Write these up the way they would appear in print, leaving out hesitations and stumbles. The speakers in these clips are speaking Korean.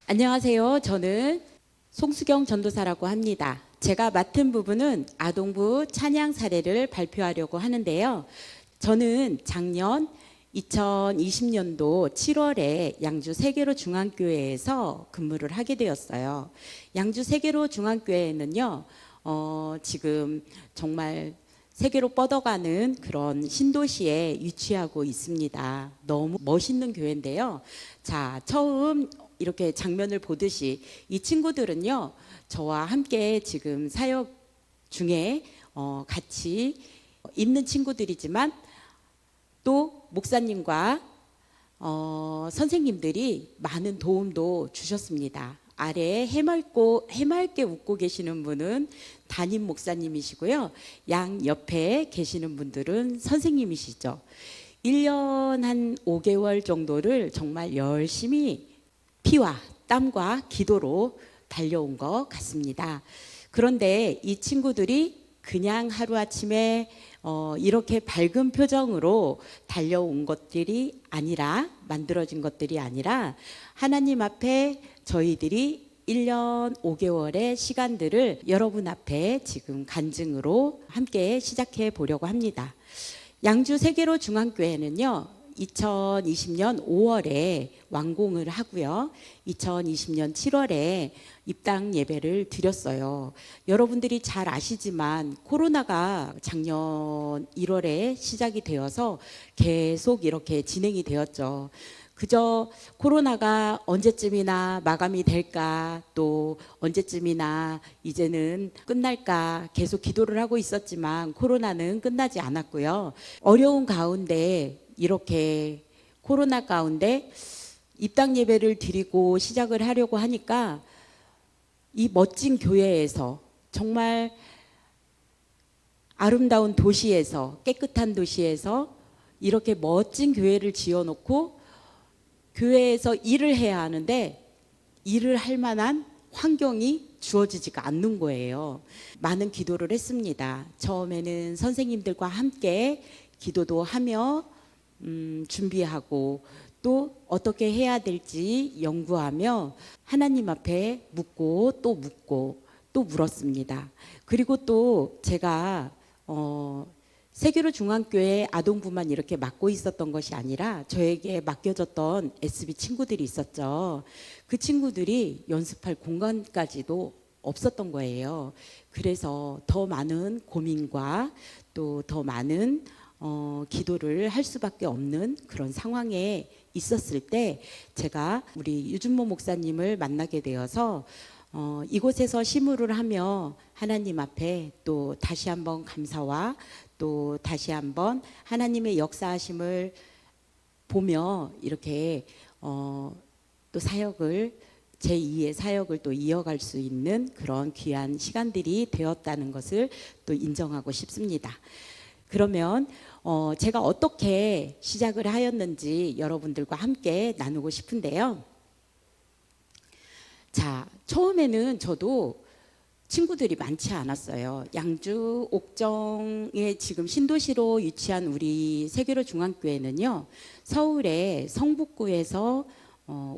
안녕하세요. 저는 송수경 전도사라고 합니다. 제가 맡은 부분은 아동부 찬양 사례를 발표하려고 하는데요. 저는 작년 2020년도 7월에 양주 세계로 중앙교회에서 근무를 하게 되었어요. 양주 세계로 중앙교회는요, 지금 정말 세계로 뻗어가는 그런 신도시에 위치하고 있습니다. 너무 멋있는 교회인데요. 자, 처음 이렇게 장면을 보듯이 이 친구들은요, 저와 함께 지금 사역 중에 같이 있는 친구들이지만 또 목사님과 선생님들이 많은 도움도 주셨습니다. 아래에 해맑게 웃고 계시는 분은 담임 목사님이시고요. 양 옆에 계시는 분들은 선생님이시죠. 1년 한 5개월 정도를 정말 열심히 피와 땀과 기도로 달려온 것 같습니다. 그런데 이 친구들이 그냥 하루아침에 이렇게 밝은 표정으로 달려온 것들이 아니라, 만들어진 것들이 아니라 하나님 앞에 저희들이 1년 5개월의 시간들을 여러분 앞에 지금 간증으로 함께 시작해 보려고 합니다. 양주 세계로 중앙교회는요, 2020년 5월에 완공을 하고요. 2020년 7월에 입당 예배를 드렸어요. 여러분들이 잘 아시지만 코로나가 작년 1월에 시작이 되어서 계속 이렇게 진행이 되었죠. 그저 코로나가 언제쯤이나 마감이 될까, 또 언제쯤이나 이제는 끝날까 계속 기도를 하고 있었지만 코로나는 끝나지 않았고요. 어려운 가운데 이렇게 코로나 가운데 입당 예배를 드리고 시작을 하려고 하니까 이 멋진 교회에서, 정말 아름다운 도시에서, 깨끗한 도시에서 이렇게 멋진 교회를 지어놓고 교회에서 일을 해야 하는데 일을 할 만한 환경이 주어지지가 않는 거예요. 많은 기도를 했습니다. 처음에는 선생님들과 함께 기도도 하며 준비하고 또 어떻게 해야 될지 연구하며 하나님 앞에 묻고 또 물었습니다. 그리고 또 제가 세계로 중앙교회 아동부만 이렇게 맡고 있었던 것이 아니라 저에게 맡겨졌던 SB 친구들이 있었죠. 그 친구들이 연습할 공간까지도 없었던 거예요. 그래서 더 많은 고민과 또 더 많은 기도를 할 수밖에 없는 그런 상황에 있었을 때 제가 우리 유준모 목사님을 만나게 되어서 이곳에서 시무를 하며 하나님 앞에 또 다시 한번 감사와 또 다시 한번 하나님의 역사하심을 보며 이렇게 또 사역을, 제2의 사역을 또 이어갈 수 있는 그런 귀한 시간들이 되었다는 것을 또 인정하고 싶습니다. 그러면 제가 어떻게 시작을 하였는지 여러분들과 함께 나누고 싶은데요. 자, 처음에는 저도 친구들이 많지 않았어요. 양주 옥정에 지금 신도시로 위치한 우리 세계로 중앙교회는요, 서울의 성북구에서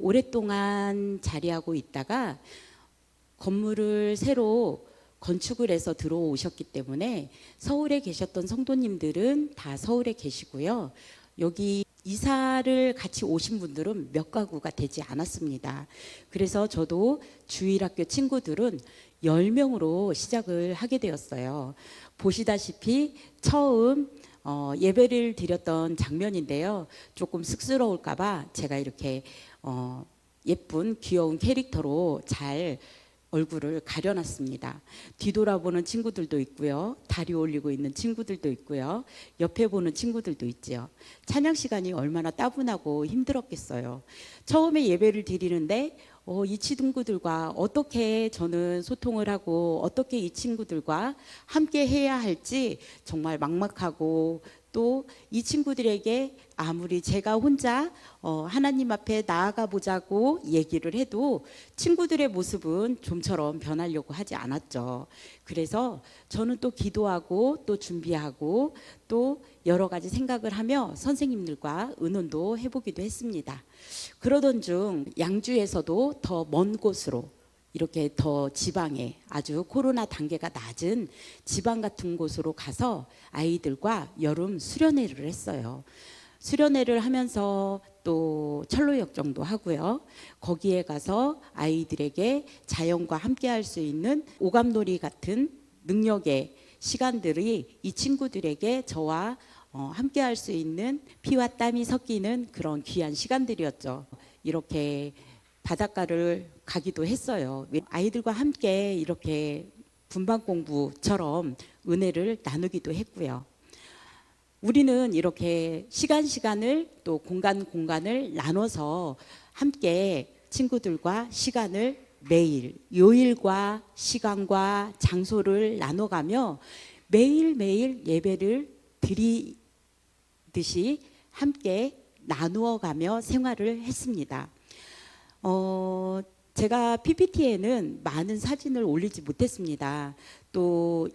오랫동안 자리하고 있다가 건물을 새로 건축을 해서 들어오셨기 때문에 서울에 계셨던 성도님들은 다 서울에 계시고요. 여기 이사를 같이 오신 분들은 몇 가구가 되지 않았습니다. 그래서 저도 주일학교 친구들은 10명으로 시작을 하게 되었어요. 보시다시피 처음 예배를 드렸던 장면인데요. 조금 쑥스러울까 봐 제가 이렇게 예쁜 귀여운 캐릭터로 잘 얼굴을 가려놨습니다. 뒤돌아보는 친구들도 있고요. 다리 올리고 있는 친구들도 있고요. 옆에 보는 친구들도 있죠. 찬양 시간이 얼마나 따분하고 힘들었겠어요. 처음에 예배를 드리는데 이 친구들과 어떻게 저는 소통을 하고 어떻게 이 친구들과 함께 해야 할지 정말 막막하고 또 이 친구들에게 아무리 제가 혼자 하나님 앞에 나아가 보자고 얘기를 해도 친구들의 모습은 좀처럼 변하려고 하지 않았죠. 그래서 저는 또 기도하고 또 준비하고 또 여러 가지 생각을 하며 선생님들과 의논도 해보기도 했습니다. 그러던 중 양주에서도 더 먼 곳으로 이렇게 더 지방에 아주 코로나 단계가 낮은 지방 같은 곳으로 가서 아이들과 여름 수련회를 했어요. 수련회를 하면서 또 철로역정도 하고요. 거기에 가서 아이들에게 자연과 함께 할 수 있는 오감놀이 같은 능력의 시간들이 이 친구들에게 저와 함께 할 수 있는 피와 땀이 섞이는 그런 귀한 시간들이었죠. 이렇게 바닷가를 가기도 했어요. 아이들과 함께 이렇게 분반 공부처럼 은혜를 나누기도 했고요. 우리는 이렇게 시간을 또 공간을 나눠서 함께 친구들과 시간을 매일 요일과 시간과 장소를 나눠가며 매일매일 예배를 드리듯이 함께 나누어가며 생활을 했습니다. 제가 PPT에는 많은 사진을 올리지 못했습니다. 또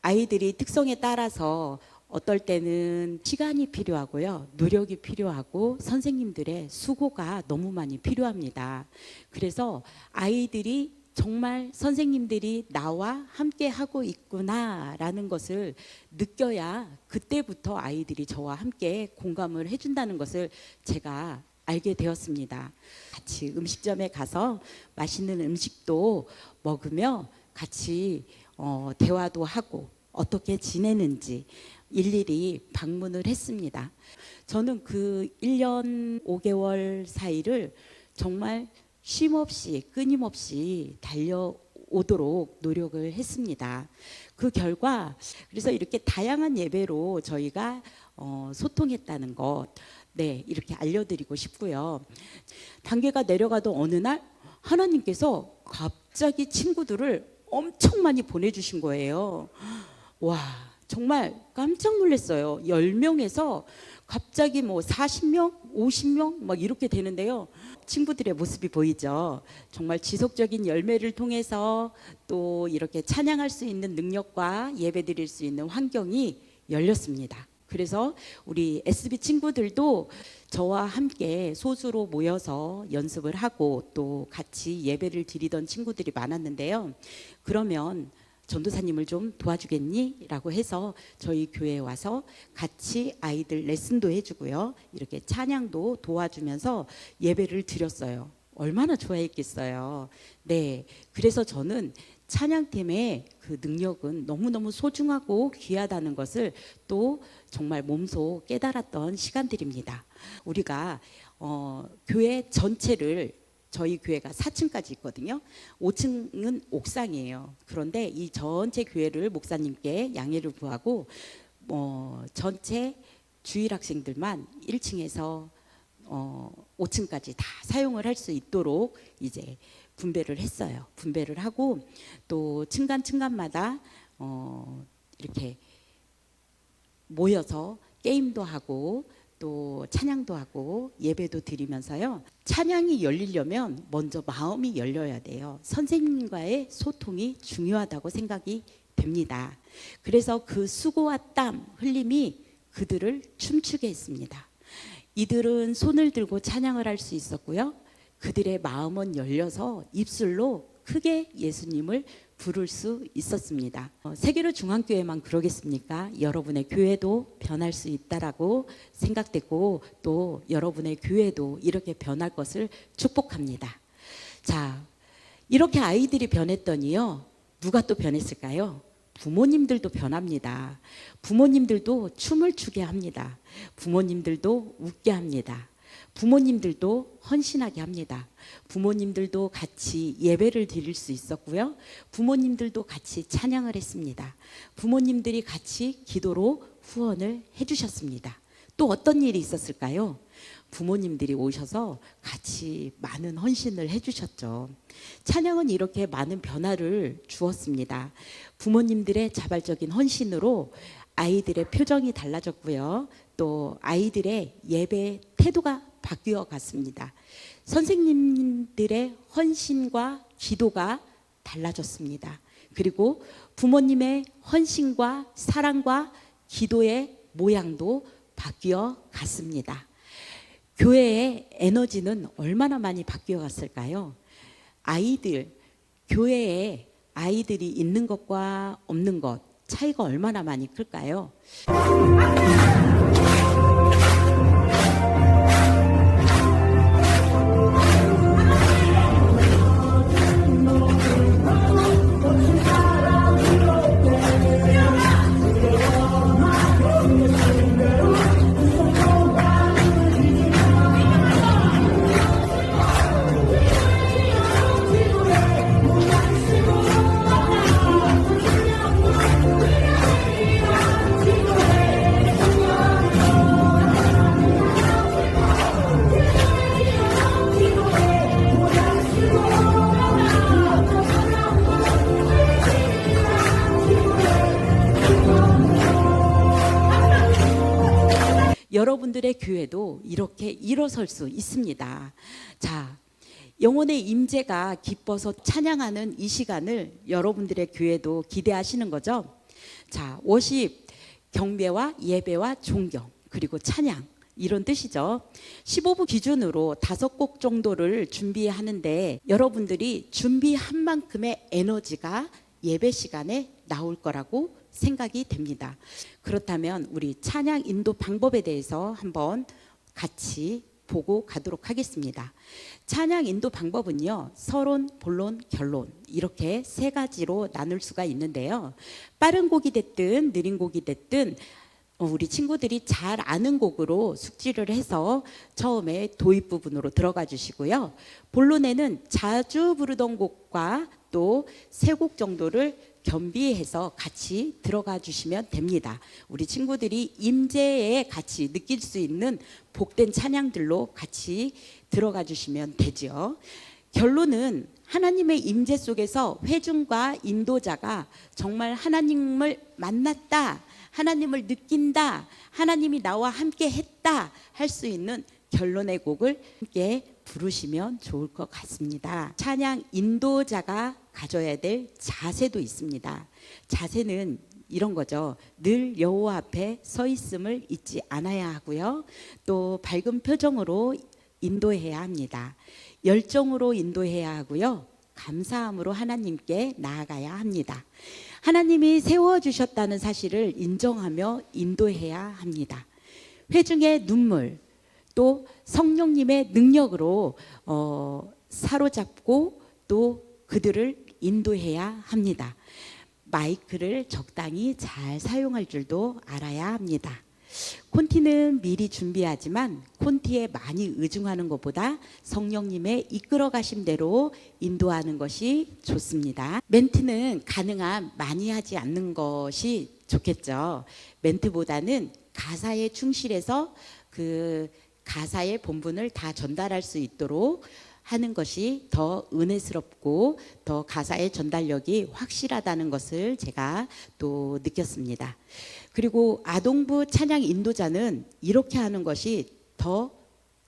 아이들이 특성에 따라서 어떨 때는 시간이 필요하고요. 노력이 필요하고 선생님들의 수고가 너무 많이 필요합니다. 그래서 아이들이 정말 선생님들이 나와 함께 하고 있구나라는 것을 느껴야 그때부터 아이들이 저와 함께 공감을 해준다는 것을 제가 알게 되었습니다. 같이 음식점에 가서 맛있는 음식도 먹으며 같이 대화도 하고 어떻게 지내는지 일일이 방문을 했습니다. 저는 그 1년 5개월 사이를 정말 쉼없이 끊임없이 달려오도록 노력을 했습니다. 그 결과 그래서 이렇게 다양한 예배로 저희가 소통했다는 것, 네, 이렇게 알려드리고 싶고요. 단계가 내려가던 어느 날 하나님께서 갑자기 친구들을 엄청 많이 보내주신 거예요. 와, 정말 깜짝 놀랐어요. 10명에서 갑자기 뭐 40명, 50명 막 이렇게 되는데요. 친구들의 모습이 보이죠. 정말 지속적인 열매를 통해서 또 이렇게 찬양할 수 있는 능력과 예배드릴 수 있는 환경이 열렸습니다. 그래서 우리 SB 친구들도 저와 함께 소수로 모여서 연습을 하고 또 같이 예배를 드리던 친구들이 많았는데요. 그러면 전도사님을 좀 도와주겠니? 라고 해서 저희 교회에 와서 같이 아이들 레슨도 해주고요. 이렇게 찬양도 도와주면서 예배를 드렸어요. 얼마나 좋아했겠어요. 네, 그래서 저는 찬양팀의 그 능력은 너무너무 소중하고 귀하다는 것을 또 정말 몸소 깨달았던 시간들입니다. 우리가 교회 전체를 저희 교회가 4층까지 있거든요. 5층은 옥상이에요. 그런데 이 전체 교회를 목사님께 양해를 구하고 전체 주일 학생들만 1층에서 5층까지 다 사용을 할 수 있도록 이제 분배를 했어요. 분배를 하고 또 층간마다 이렇게 모여서 게임도 하고 또 찬양도 하고 예배도 드리면서요. 찬양이 열리려면 먼저 마음이 열려야 돼요. 선생님과의 소통이 중요하다고 생각이 됩니다. 그래서 그 수고와 땀, 흘림이 그들을 춤추게 했습니다. 이들은 손을 들고 찬양을 할 수 있었고요. 그들의 마음은 열려서 입술로 크게 예수님을 부를 수 있었습니다. 세계로 중앙교회만 그러겠습니까? 여러분의 교회도 변할 수 있다라고 생각되고 또 여러분의 교회도 이렇게 변할 것을 축복합니다. 자, 이렇게 아이들이 변했더니요. 누가 또 변했을까요? 부모님들도 변합니다. 부모님들도 춤을 추게 합니다. 부모님들도 웃게 합니다. 부모님들도 헌신하게 합니다. 부모님들도 같이 예배를 드릴 수 있었고요. 부모님들도 같이 찬양을 했습니다. 부모님들이 같이 기도로 후원을 해주셨습니다. 또 어떤 일이 있었을까요? 부모님들이 오셔서 같이 많은 헌신을 해주셨죠. 찬양은 이렇게 많은 변화를 주었습니다. 부모님들의 자발적인 헌신으로 아이들의 표정이 달라졌고요. 또 아이들의 예배 태도가 바뀌어 갔습니다. 선생님들의 헌신과 기도가 달라졌습니다. 그리고 부모님의 헌신과 사랑과 기도의 모양도 바뀌어 갔습니다. 교회의 에너지는 얼마나 많이 바뀌어 갔을까요? 교회에 아이들이 있는 것과 없는 것 차이가 얼마나 많이 클까요? 여러분들의 교회도 이렇게 일어설 수 있습니다. 자, 영혼의 임재가 기뻐서 찬양하는 이 시간을 여러분들의 교회도 기대하시는 거죠. 자, 워십, 경배와 예배와 존경, 그리고 찬양, 이런 뜻이죠. 15부 기준으로 5곡 정도를 준비하는데 여러분들이 준비한 만큼의 에너지가 예배 시간에 나올 거라고 생각이 됩니다. 그렇다면 우리 찬양 인도 방법에 대해서 한번 같이 보고 가도록 하겠습니다. 찬양 인도 방법은요, 서론, 본론, 결론 이렇게 3가지로 나눌 수가 있는데요. 빠른 곡이 됐든 느린 곡이 됐든 우리 친구들이 잘 아는 곡으로 숙지를 해서 처음에 도입 부분으로 들어가 주시고요. 본론에는 자주 부르던 곡과 또 3곡 정도를 겸비해서 같이 들어가 주시면 됩니다. 우리 친구들이 임재에 같이 느낄 수 있는 복된 찬양들로 같이 들어가 주시면 되죠. 결론은 하나님의 임재 속에서 회중과 인도자가 정말 하나님을 만났다, 하나님을 느낀다, 하나님이 나와 함께 했다 할 수 있는 결론의 곡을 함께 부르시면 좋을 것 같습니다. 찬양 인도자가 가져야 될 자세도 있습니다. 자세는 이런 거죠. 늘 여호와 앞에 서 있음을 잊지 않아야 하고요. 또 밝은 표정으로 인도해야 합니다. 열정으로 인도해야 하고요. 감사함으로 하나님께 나아가야 합니다. 하나님이 세워주셨다는 사실을 인정하며 인도해야 합니다. 회중의 눈물, 또 성령님의 능력으로 사로잡고 또 그들을 인도해야 합니다. 마이크를 적당히 잘 사용할 줄도 알아야 합니다. 콘티는 미리 준비하지만 콘티에 많이 의존하는 것보다 성령님의 이끌어 가심 대로 인도하는 것이 좋습니다. 멘트는 가능한 많이 하지 않는 것이 좋겠죠. 멘트보다는 가사에 충실해서 그 가사의 본분을 다 전달할 수 있도록 하는 것이 더 은혜스럽고 더 가사의 전달력이 확실하다는 것을 제가 또 느꼈습니다. 그리고 아동부 찬양 인도자는 이렇게 하는 것이 더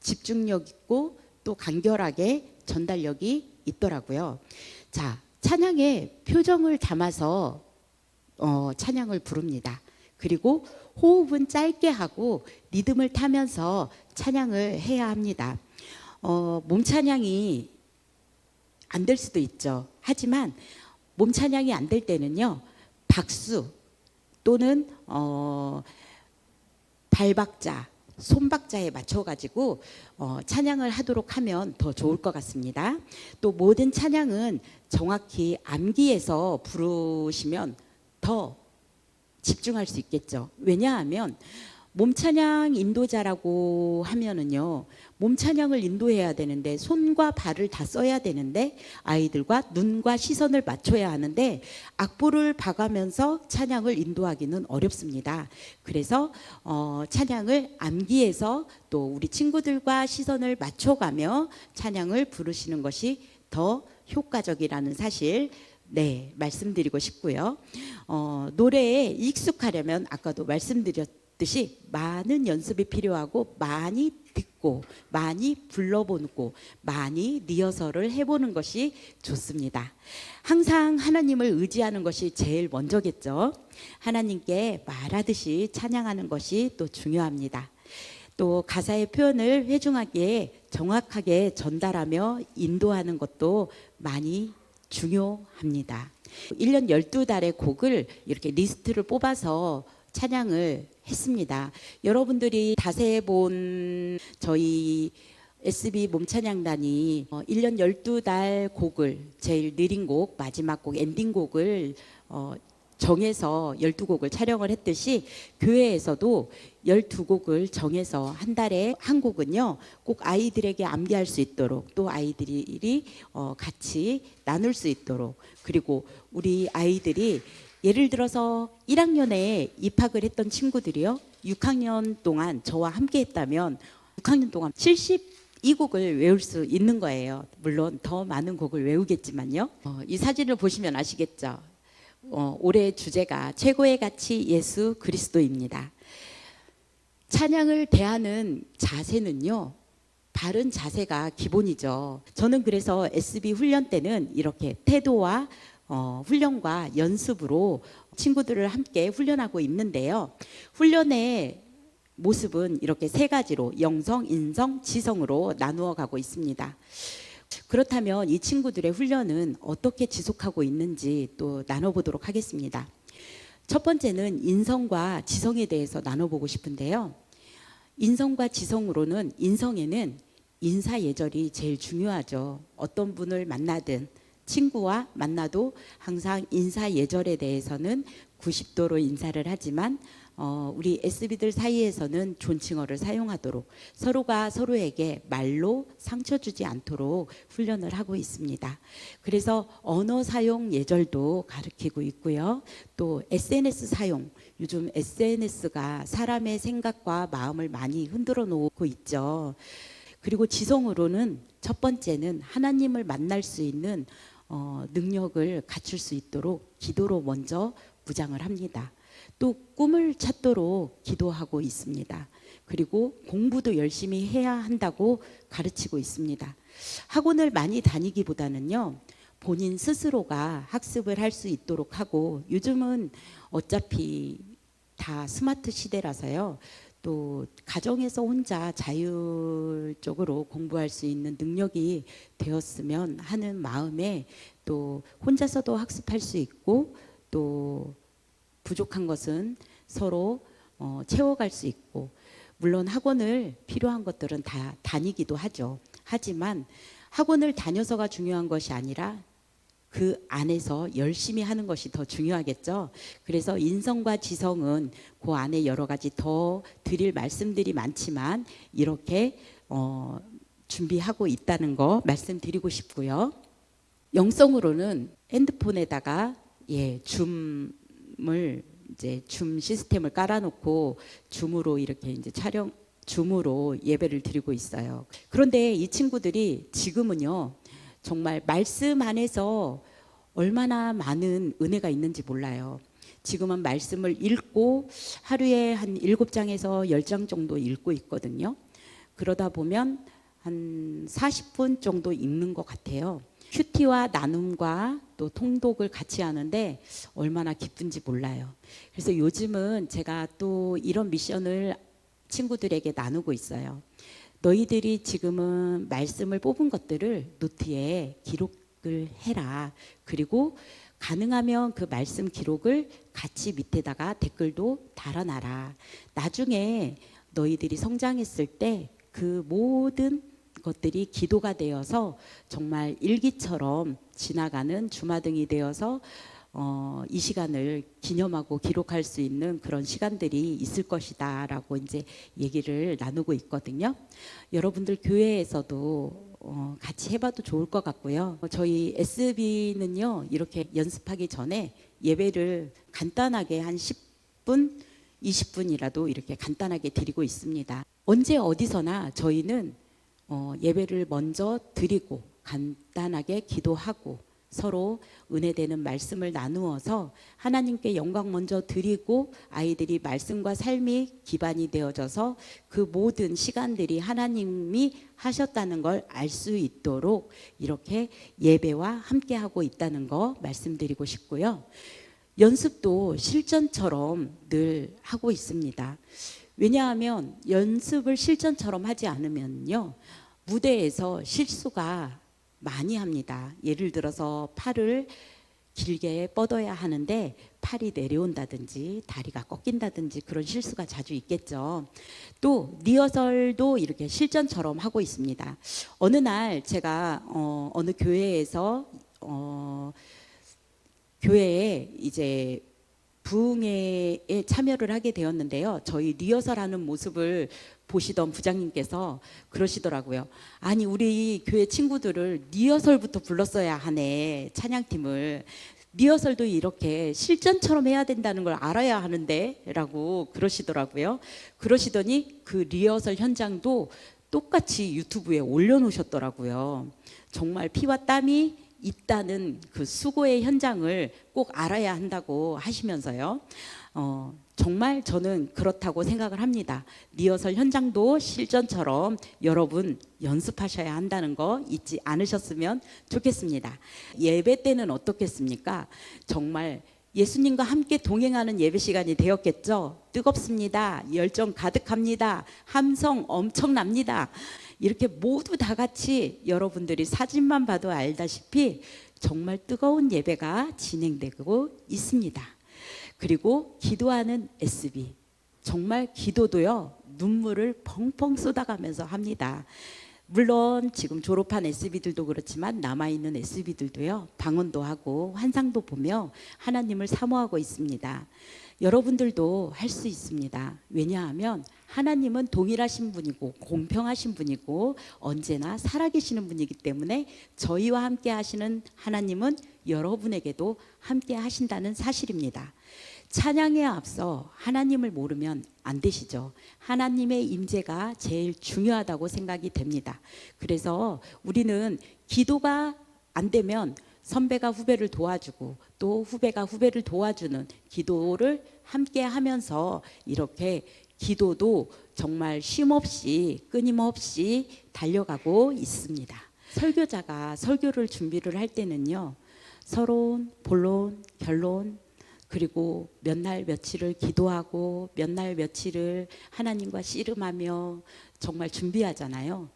집중력 있고 또 간결하게 전달력이 있더라고요. 자, 찬양에 표정을 담아서 찬양을 부릅니다. 그리고 호흡은 짧게 하고 리듬을 타면서 찬양을 해야 합니다. 몸 찬양이 안 될 수도 있죠. 하지만 몸 찬양이 안 될 때는요, 박수 또는 발박자, 손박자에 맞춰가지고 찬양을 하도록 하면 더 좋을 것 같습니다. 또 모든 찬양은 정확히 암기해서 부르시면 더 집중할 수 있겠죠. 왜냐하면 몸찬양 인도자라고 하면은요, 몸찬양을 인도해야 되는데 손과 발을 다 써야 되는데 아이들과 눈과 시선을 맞춰야 하는데 악보를 봐가면서 찬양을 인도하기는 어렵습니다. 그래서 찬양을 암기해서 또 우리 친구들과 시선을 맞춰가며 찬양을 부르시는 것이 더 효과적이라는 사실 네, 말씀드리고 싶고요. 노래에 익숙하려면 아까도 말씀드렸듯이 많은 연습이 필요하고 많이 듣고 많이 불러보고 많이 리허설을 해보는 것이 좋습니다. 항상 하나님을 의지하는 것이 제일 먼저겠죠. 하나님께 말하듯이 찬양하는 것이 또 중요합니다. 또 가사의 표현을 회중하게 정확하게 전달하며 인도하는 것도 많이 중요합니다. 1년 12달의 곡을 이렇게 리스트를 뽑아서 찬양을 했습니다. 여러분들이 자세히 본 저희 SB 몸찬양단이 1년 12달 곡을 제일 느린 곡, 마지막 곡, 엔딩 곡을 정해서 12곡을 촬영을 했듯이 교회에서도 12곡을 정해서 한 달에 한 곡은요 꼭 아이들에게 암기할 수 있도록 또 아이들이 같이 나눌 수 있도록 그리고 우리 아이들이 예를 들어서 1학년에 입학을 했던 친구들이요 6학년 동안 저와 함께 했다면 6학년 동안 72곡을 외울 수 있는 거예요. 물론 더 많은 곡을 외우겠지만요. 이 사진을 보시면 아시겠죠. 올해 주제가 최고의 가치 예수 그리스도입니다. 찬양을 대하는 자세는요 바른 자세가 기본이죠. 저는 그래서 SB 훈련 때는 이렇게 태도와 훈련과 연습으로 친구들을 함께 훈련하고 있는데요. 훈련의 모습은 이렇게 세 가지로 영성, 인성, 지성으로 나누어 가고 있습니다. 그렇다면 이 친구들의 훈련은 어떻게 지속하고 있는지 또 나눠보도록 하겠습니다. 첫 번째는 인성과 지성에 대해서 나눠보고 싶은데요. 인성과 지성으로는 인성에는 인사 예절이 제일 중요하죠. 어떤 분을 만나든 친구와 만나도 항상 인사 예절에 대해서는 90도로 인사를 하지만 우리 SB들 사이에서는 존칭어를 사용하도록 서로가 서로에게 말로 상처 주지 않도록 훈련을 하고 있습니다. 그래서 언어 사용 예절도 가르치고 있고요. 또 SNS 사용, 요즘 SNS가 사람의 생각과 마음을 많이 흔들어 놓고 있죠. 그리고 지성으로는 첫 번째는 하나님을 만날 수 있는 능력을 갖출 수 있도록 기도로 먼저 무장을 합니다. 또 꿈을 찾도록 기도하고 있습니다. 그리고 공부도 열심히 해야 한다고 가르치고 있습니다. 학원을 많이 다니기보다는요 본인 스스로가 학습을 할 수 있도록 하고 요즘은 어차피 다 스마트 시대라서요 또 가정에서 혼자 자율적으로 공부할 수 있는 능력이 되었으면 하는 마음에 또 혼자서도 학습할 수 있고 또 부족한 것은 서로 채워갈 수 있고 물론 학원을 필요한 것들은 다 다니기도 하죠. 하지만 학원을 다녀서가 중요한 것이 아니라 그 안에서 열심히 하는 것이 더 중요하겠죠. 그래서 인성과 지성은 그 안에 여러 가지 더 드릴 말씀들이 많지만 이렇게 준비하고 있다는 거 말씀드리고 싶고요. 영성으로는 핸드폰에다가 줌을 이제 줌 시스템을 깔아놓고 줌으로 이렇게 이제 줌으로 예배를 드리고 있어요. 그런데 이 친구들이 지금은요 정말 말씀 안에서 얼마나 많은 은혜가 있는지 몰라요. 지금은 말씀을 읽고 하루에 한 7장에서 10장 정도 읽고 있거든요. 그러다 보면 한 40분 정도 읽는 것 같아요. 큐티와 나눔과 또 통독을 같이 하는데 얼마나 기쁜지 몰라요. 그래서 요즘은 제가 또 이런 미션을 친구들에게 나누고 있어요. 너희들이 지금은 말씀을 뽑은 것들을 노트에 기록을 해라. 그리고 가능하면 그 말씀 기록을 같이 밑에다가 댓글도 달아놔라. 나중에 너희들이 성장했을 때 그 모든 것들이 기도가 되어서 정말 일기처럼 지나가는 주마등이 되어서 이 시간을 기념하고 기록할 수 있는 그런 시간들이 있을 것이다 라고 이제 얘기를 나누고 있거든요. 여러분들 교회에서도 같이 해봐도 좋을 것 같고요. 저희 SB는요 이렇게 연습하기 전에 예배를 간단하게 한 10분 20분이라도 이렇게 간단하게 드리고 있습니다. 언제 어디서나 저희는 예배를 먼저 드리고 간단하게 기도하고 서로 은혜되는 말씀을 나누어서 하나님께 영광 먼저 드리고 아이들이 말씀과 삶이 기반이 되어져서 그 모든 시간들이 하나님이 하셨다는 걸 알 수 있도록 이렇게 예배와 함께하고 있다는 거 말씀드리고 싶고요. 연습도 실전처럼 늘 하고 있습니다. 왜냐하면 연습을 실전처럼 하지 않으면요, 무대에서 실수가 많이 합니다. 예를 들어서 팔을 길게 뻗어야 하는데 팔이 내려온다든지 다리가 꺾인다든지 그런 실수가 자주 있겠죠. 또 리허설도 이렇게 실전처럼 하고 있습니다. 어느 날 제가 어느 교회에서 교회에 이제 부흥회에 참여를 하게 되었는데요. 저희 리허설하는 모습을 보시던 부장님께서 그러시더라고요. 아니, 우리 교회 친구들을 리허설부터 불렀어야 하네, 찬양팀을. 리허설도 이렇게 실전처럼 해야 된다는 걸 알아야 하는데 라고 그러시더라고요. 그러시더니 그 리허설 현장도 똑같이 유튜브에 올려놓으셨더라고요. 정말 피와 땀이 있다는 그 수고의 현장을 꼭 알아야 한다고 하시면서요. 정말 저는 그렇다고 생각을 합니다. 리허설 현장도 실전처럼 여러분 연습하셔야 한다는 거 잊지 않으셨으면 좋겠습니다. 예배 때는 어떻겠습니까? 정말 예수님과 함께 동행하는 예배 시간이 되었겠죠. 뜨겁습니다. 열정 가득합니다. 함성 엄청납니다. 이렇게 모두 다 같이 여러분들이 사진만 봐도 알다시피 정말 뜨거운 예배가 진행되고 있습니다. 그리고 기도하는 SB, 정말 기도도요, 눈물을 펑펑 쏟아가면서 합니다. 물론 지금 졸업한 SB들도 그렇지만 남아있는 SB들도요, 방언도 하고 환상도 보며 하나님을 사모하고 있습니다. 여러분들도 할 수 있습니다. 왜냐하면 하나님은 동일하신 분이고 공평하신 분이고 언제나 살아계시는 분이기 때문에 저희와 함께 하시는 하나님은 여러분에게도 함께 하신다는 사실입니다. 찬양에 앞서 하나님을 모르면 안 되시죠. 하나님의 임재가 제일 중요하다고 생각이 됩니다. 그래서 우리는 기도가 안 되면 선배가 후배를 도와주고 또 후배가 후배를 도와주는 기도를 함께 하면서 이렇게 기도도 정말 쉼없이 끊임없이 달려가고 있습니다. 설교자가 설교를 준비를 할 때는요, 서론, 본론, 결론, 그리고 몇 날 며칠을 기도하고 몇 날 며칠을 하나님과 씨름하며 정말 준비하잖아요.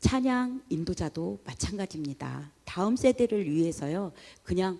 찬양 인도자도 마찬가지입니다. 다음 세대를 위해서요, 그냥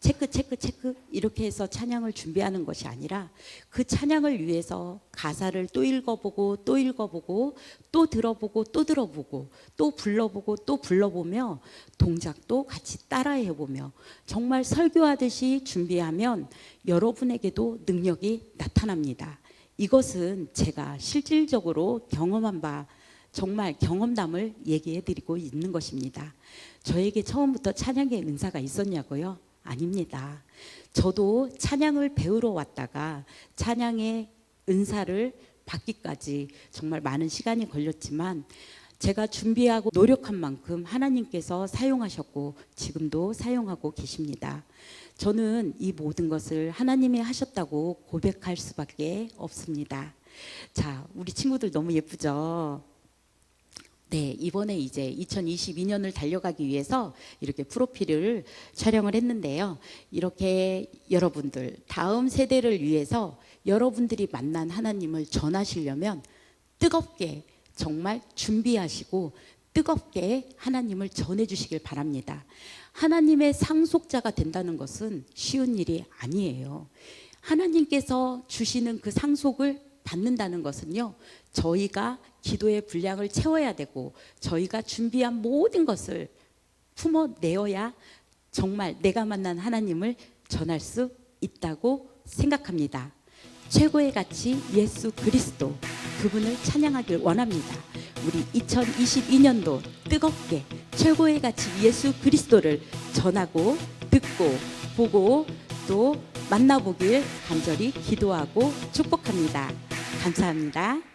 체크 이렇게 해서 찬양을 준비하는 것이 아니라 그 찬양을 위해서 가사를 또 읽어보고 또 읽어보고 또 들어보고 또 들어보고 또 불러보고 또 불러보며 동작도 같이 따라해보며 정말 설교하듯이 준비하면 여러분에게도 능력이 나타납니다. 이것은 제가 실질적으로 경험한 바, 정말 경험담을 얘기해 드리고 있는 것입니다. 저에게 처음부터 찬양의 은사가 있었냐고요? 아닙니다. 저도 찬양을 배우러 왔다가 찬양의 은사를 받기까지 정말 많은 시간이 걸렸지만 제가 준비하고 노력한 만큼 하나님께서 사용하셨고 지금도 사용하고 계십니다. 저는 이 모든 것을 하나님이 하셨다고 고백할 수밖에 없습니다. 자, 우리 친구들 너무 예쁘죠? 네, 이번에 이제 2022년을 달려가기 위해서 이렇게 프로필을 촬영을 했는데요. 이렇게 여러분들 다음 세대를 위해서 여러분들이 만난 하나님을 전하시려면 뜨겁게 정말 준비하시고 뜨겁게 하나님을 전해주시길 바랍니다. 하나님의 상속자가 된다는 것은 쉬운 일이 아니에요. 하나님께서 주시는 그 상속을 받는다는 것은요, 저희가 기도의 분량을 채워야 되고 저희가 준비한 모든 것을 품어내어야 정말 내가 만난 하나님을 전할 수 있다고 생각합니다. 최고의 가치 예수 그리스도, 그분을 찬양하길 원합니다. 우리 2022년도 뜨겁게 최고의 가치 예수 그리스도를 전하고 듣고 보고 또 만나보길 간절히 기도하고 축복합니다. 감사합니다.